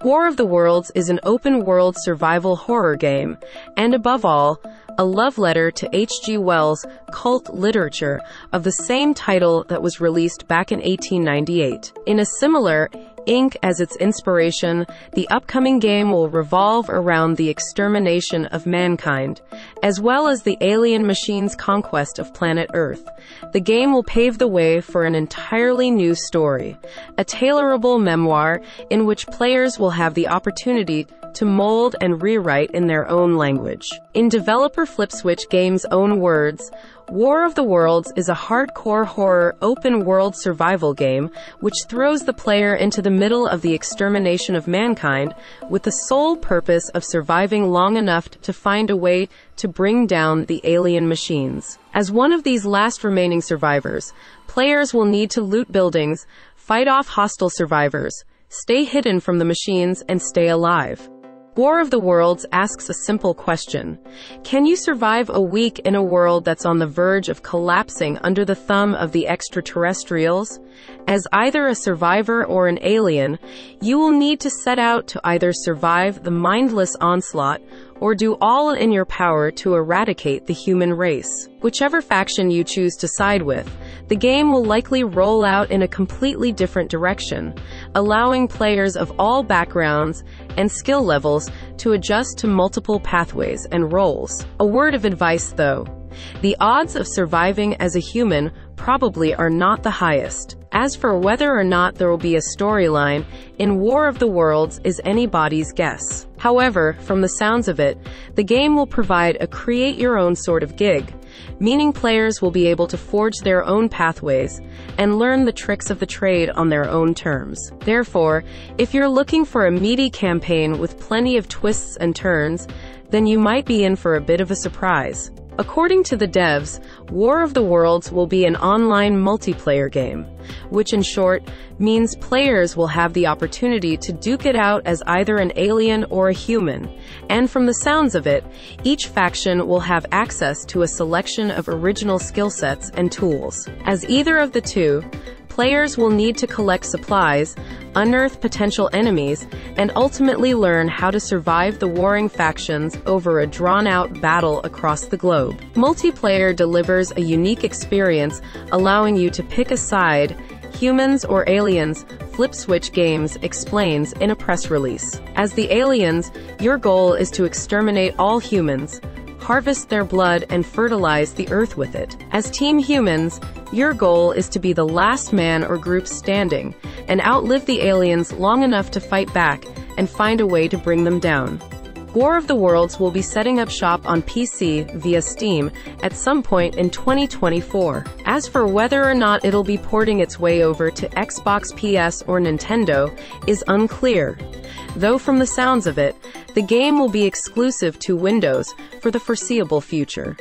War of the Worlds is an open-world survival horror game, and above all, a love letter to H.G. Wells' cult literature of the same title that was released back in 1898. In a similar ink as its inspiration, the upcoming game will revolve around the extermination of mankind, as well as the alien machine's conquest of planet Earth. The game will pave the way for an entirely new story, a tailorable memoir in which players will have the opportunity to mold and rewrite in their own language. In developer Flipswitch Games' own words, War of the Worlds is a hardcore horror open-world survival game which throws the player into the middle of the extermination of mankind with the sole purpose of surviving long enough to find a way to bring down the alien machines. As one of these last remaining survivors, players will need to loot buildings, fight off hostile survivors, stay hidden from the machines, and stay alive. War of the Worlds asks a simple question. Can you survive a week in a world that's on the verge of collapsing under the thumb of the extraterrestrials? As either a survivor or an alien, you will need to set out to either survive the mindless onslaught or do all in your power to eradicate the human race. Whichever faction you choose to side with, the game will likely roll out in a completely different direction, allowing players of all backgrounds and skill levels to adjust to multiple pathways and roles. A word of advice though, the odds of surviving as a human probably are not the highest. As for whether or not there will be a storyline in War of the Worlds is anybody's guess. However, from the sounds of it, the game will provide a create-your-own sort of gig, meaning players will be able to forge their own pathways and learn the tricks of the trade on their own terms. Therefore, if you're looking for a meaty campaign with plenty of twists and turns, then you might be in for a bit of a surprise. According to the devs, War of the Worlds will be an online multiplayer game, which in short means players will have the opportunity to duke it out as either an alien or a human, and from the sounds of it, each faction will have access to a selection of original skill sets and tools. As either of the two, players will need to collect supplies, unearth potential enemies, and ultimately learn how to survive the warring factions over a drawn-out battle across the globe. Multiplayer delivers a unique experience, allowing you to pick a side, humans or aliens, Flipswitch Games explains in a press release. As the aliens, your goal is to exterminate all humans, harvest their blood, and fertilize the earth with it. As Team Humans, your goal is to be the last man or group standing and outlive the aliens long enough to fight back and find a way to bring them down. War of the Worlds will be setting up shop on PC via Steam at some point in 2024. As for whether or not it'll be porting its way over to Xbox, PS, or Nintendo is unclear, though from the sounds of it, the game will be exclusive to Windows for the foreseeable future.